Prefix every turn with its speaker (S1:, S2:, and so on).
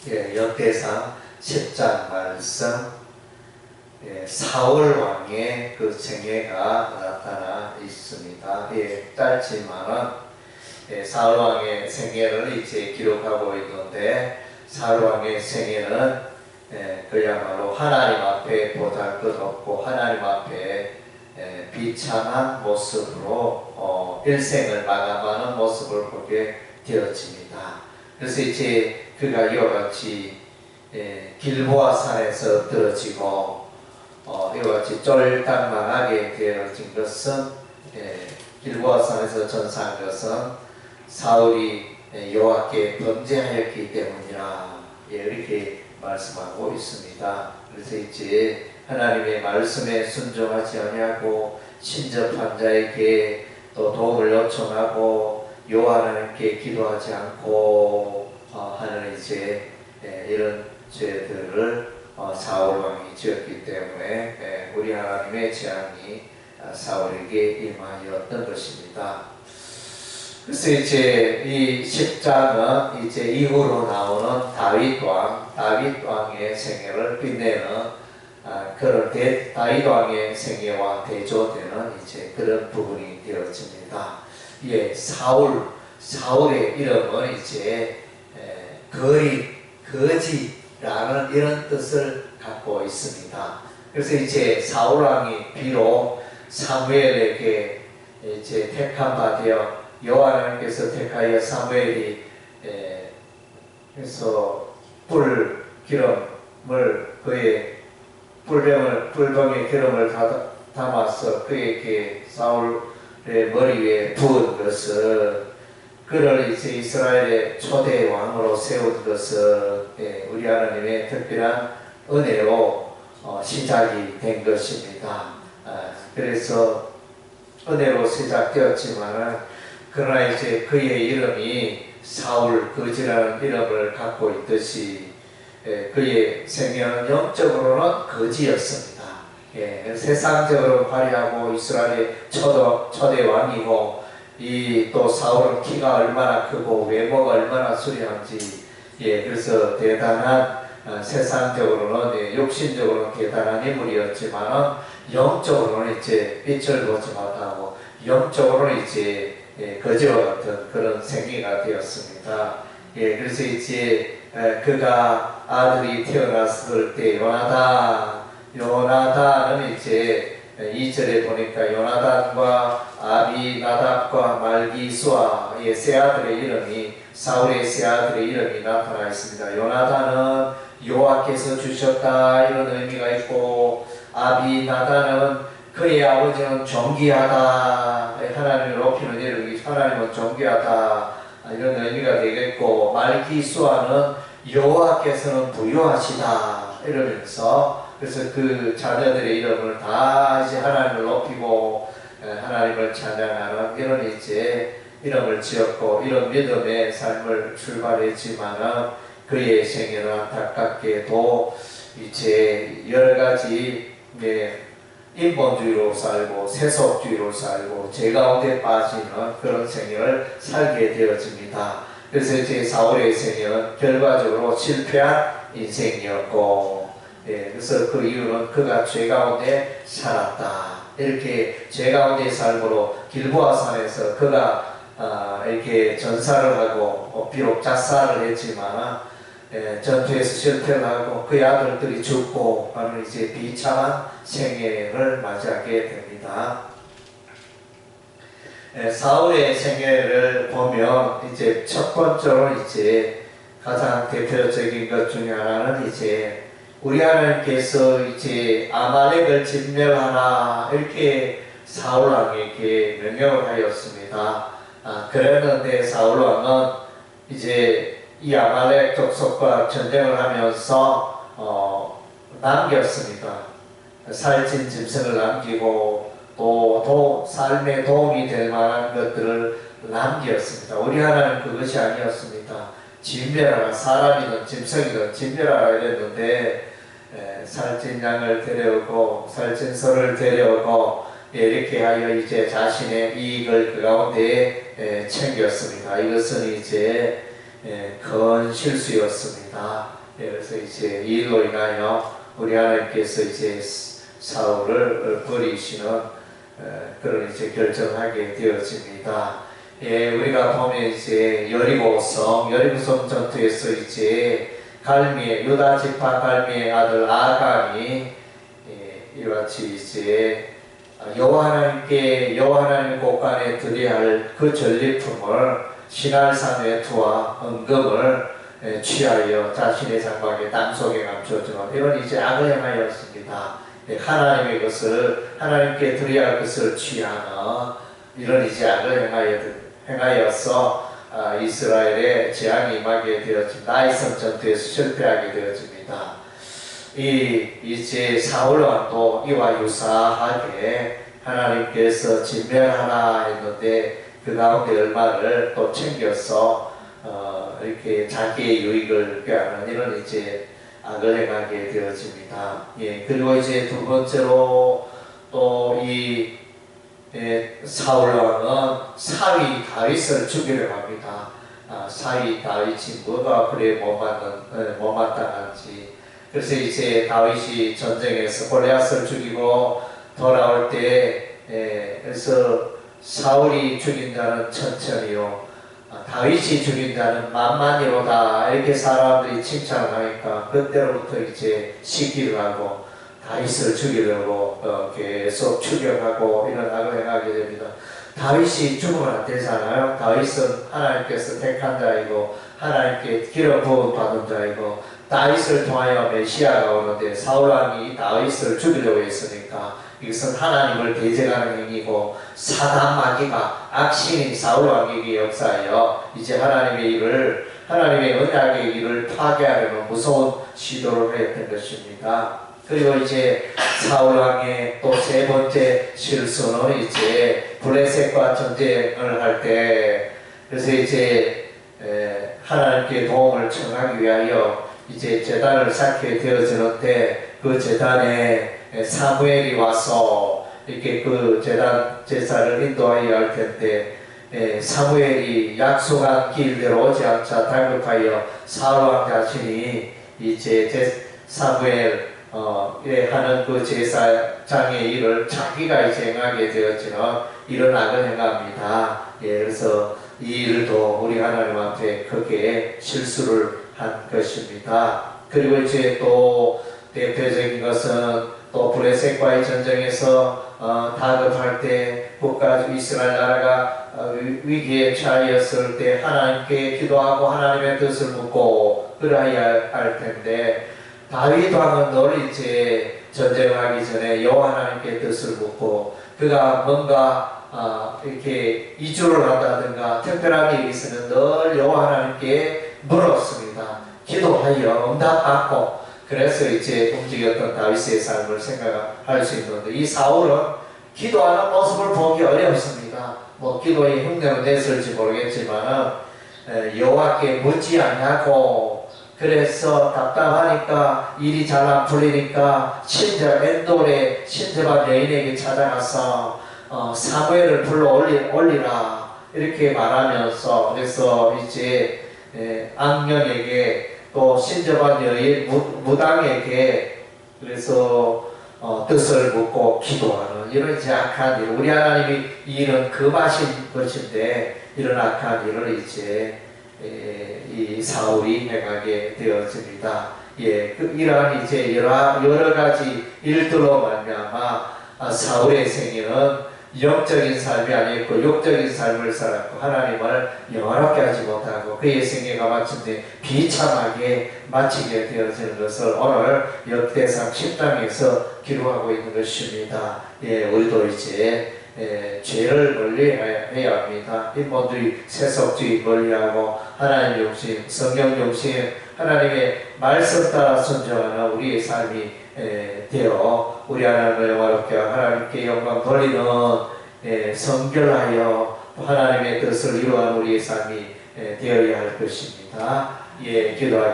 S1: 역대상 10장 말씀, 사울 왕의 그 생애가 나타나 있습니다. 짧지만은 사울 왕의 생애를 이제 기록하고 있는데, 사울 왕의 생애는 그야말로 하나님 앞에 보잘것없고 하나님 앞에 비참한 모습으로 일생을 마감하는 모습을 보게 되어집니다. 그래서 이제 그가 이와 같이 길보아 산에서 엎드러지고 이와 같이 쫄딱망하게 되어진 것은, 길보아 산에서 전사한 것은 사울이 여호와께 범죄하였기 때문이라, 이렇게 말씀하고 있습니다. 그래서 이제 하나님의 말씀에 순종하지 아니하고 신접한 자에게 또 도움을 요청하고 여호와 하나님께 기도하지 않고 하는 이제 이런 죄들을 사울 왕이 지었기 때문에 우리 하나님의 재앙이 사울에게 임하였던 것입니다. 그래서 이제 이 10장은 이제 이후로 나오는 다윗 왕의 생애를 빛내는 그런 다윗 왕의 생애와 대조되는 이제 그런 부분이 되어집니다. 사울의 이름은 이제 거지라는 이런 뜻을 갖고 있습니다. 그래서 이제 사울 왕이 비록 사무엘에게 이제 택한 바 되어 여호와 하나님께서 택하여 사무엘이 그래서 기름을 그의 뿔병에 기름을 담아서 그에게 사울의 머리 위에 부은 것을, 그를 이제 이스라엘의 초대 왕으로 세운 것은 우리 하나님의 특별한 은혜로 시작이 된 것입니다. 그래서 은혜로 시작되었지만은, 그러나 이제 그의 이름이 사울 거지라는 이름을 갖고 있듯이 그의 생애는 영적으로는 거지였습니다. 세상적으로 화려하고 이스라엘의 초대 왕이고, 또 사울은 키가 얼마나 크고 외모가 얼마나 수려한지, 그래서 대단한 세상적으로는 육신적으로는 대단한 인물이었지만 영적으로는 이제 빛을 보지 못하고 영적으로는 이제 거지와 같은 그런 생애가 되었습니다. 그래서 이제 그가 아들이 태어났을 때 요나단은 이제 2절에 보니까 요나단과 아비나답과 말기수아의 세 아들의 이름이, 사울의 세 아들의 이름이 나타나 있습니다. 요나단은 여호와께서 주셨다 이런 의미가 있고, 아비나단은 그의 아버지는 존귀하다, 하나님을 높이는 이름이 하나님은 존귀하다 이런 의미가 되겠고, 말기수아는 여호와께서는 부유하시다 이러면서, 그래서 그 자녀들의 이름을 다 이제 하나님을 높이고 하나님을 찬양하는 이런 이제 이름을 지었고, 이런 믿음의 삶을 출발했지만은 그의 생애는 안타깝게도 이제 여러 가지 인본주의로 살고 세속주의로 살고 죄 가운데 빠지는 그런 생애를 살게 되어집니다. 그래서 이제 사울의 생애는 결과적으로 실패한 인생이었고, 그래서 그 이유는 그가 죄 가운데 살았다, 이렇게 죄 가운데 삶으로 길보아 산에서 그가 이렇게 전사를 하고 비록 자살을 했지만 전투에서 실패를 하고 그의 아들들이 죽고 하는 이제 비참한 생애를 맞이하게 됩니다. 사울의 생애를 보면 이제 첫 번째로 이제 가장 대표적인 것 중에 하나는 이제 우리 하나님께서 이제 아말렉을 진멸하라 이렇게 사울 왕에게 명령을 하였습니다. 그랬는데 사울 왕은 이제 이 아말렉 족속과 전쟁을 하면서 남겼습니다. 살찐 짐승을 남기고 또 삶에 도움이 될 만한 것들을 남겼습니다. 우리 하나님 그것이 아니었습니다. 진멸하라, 사람이든 짐승이든 진멸하라 이랬는데 살찐 양을 데려오고 살찐 소를 데려오고 이렇게 하여 이제 자신의 이익을 그 가운데 챙겼습니다. 이것은 이제 큰 실수였습니다. 그래서 이제 이 일로 인하여 우리 하나님께서 이제 사울을 버리시는 그런 이제 결정하게 되어집니다. 우리가 보면 이제 여리고성 전투에서 이제 유다 지파 갈미의 아들 아간이 이와 같이 이제 여호와 하나님의 곳간에 드려야 할 그 전리품을 신할산 외투와 은금을 취하여 자신의 장막에 땅속에 감춰주는 이런 이제 악을 행하였습니다. 하나님께 드려야 할 것을 취하는 이런 이제 악을 행하여서 이스라엘의 재앙이 임하게 되어집니다. 나이선 전투에서 실패하게 되어집니다. 이제 사울 왕도 이와 유사하게 하나님께서 진멸하라 했는데 그 가운데 얼마를 또 챙겨서 이렇게 자기의 유익을 꾀하는 이런 이제 악을 행하게 되어집니다. 그리고 이제 두 번째로 또 이 사울 왕은 사위 다윗을 죽이려고 합니다. 사위 다윗이 뭐가 그래 못마땅한지. 그래서 이제 다윗이 전쟁에서 골리앗을 죽이고 돌아올 때 그래서 사울이 죽인 자는 천천히요, 다윗이 죽인 자는 만만이로다, 이렇게 사람들이 칭찬을 하니까 그때로부터 이제 시기를 하고 다윗을 죽이려고 계속 추격하고 이런 악을 행하게 됩니다. 다윗이 죽으면 안 되잖아요. 다윗은 하나님께서 택한 자이고 하나님께 기름 부음 받은 자이고 다윗을 통하여 메시아가 오는데 사울왕이 다윗을 죽이려고 했으니까 이것은 하나님을 대적하는 행위고 사단 마귀가 악신인 사울왕에게 역사하여 이제 하나님의 언약의 일을 파괴하려는 무서운 시도를 했던 것입니다. 그리고 이제 사울왕의 또 세 번째 실수는 이제 블레셋과 전쟁을 할 때, 그래서 이제 하나님께 도움을 청하기 위하여 이제 제단을 쌓게 되어지는데 그 제단에 사무엘이 와서 이렇게 그 제사를 인도하여 할 텐데 사무엘이 약속한 길대로 오지 않자 다급하여 사울왕 자신이 이제 사무엘 하는 그 제사장의 일을 자기가 이제 행하게 되어지는 이런 악을 행합니다. 그래서 이 일도 우리 하나님 앞에 크게 실수를 한 것입니다. 그리고 이제 또 대표적인 것은 또 블레셋과의 전쟁에서 다급할 때 이스라엘 나라가 위기에 처하였을 때 하나님께 기도하고 하나님의 뜻을 묻고 그러해야 할 텐데 다윗 왕은 늘 이제 전쟁하기 전에 여호와 하나님께 뜻을 묻고 그가 뭔가 이렇게 이주를 한다든가 특별한 일이 있으면 늘 여호와 하나님께 물었습니다. 기도하여 응답받고 그래서 이제 움직였던 다윗의 삶을 생각할 수 있는데 이 사울은 기도하는 모습을 보기 어렵습니다. 기도의 흉내를 냈을지 모르겠지만 여호와께 묻지 않냐고 그래서 답답하니까 일이 잘 안 풀리니까 엔돌의 신접한 여인에게 찾아가서 사무엘을 불러 올리라 이렇게 말하면서 그래서 이제 악령에게 또 신접한 여인 무당에게 그래서 뜻을 묻고 기도하는 이런 이제 악한 일, 우리 하나님이 이 일은 금하신 것인데 이런 악한 일을 이제 이 사울이 행하게 되어집니다. 이러한 이제 여러 가지 일들로 말미암아 사울의 생애는 영적인 삶이 아니었고 육적인 삶을 살았고 하나님을 영화롭게 하지 못하고 그의 생애가 마침내 비참하게 마치게 되어지는 것을 오늘 역대상 10장에서 기록하고 있는 것입니다. 우리도 이제 죄를 멀리해야 합니다. 인본주의, 세속주의 멀리하고 하나님 중심, 성경 중심, 하나님의 말씀 따라 순종하는 우리의 삶이 되어 우리 하나님을 영화롭게 하나님께 영광 돌리는 성결하여 하나님의 뜻을 이루어가는 우리의 삶이 되어야 할 것입니다. 기도하겠습니다.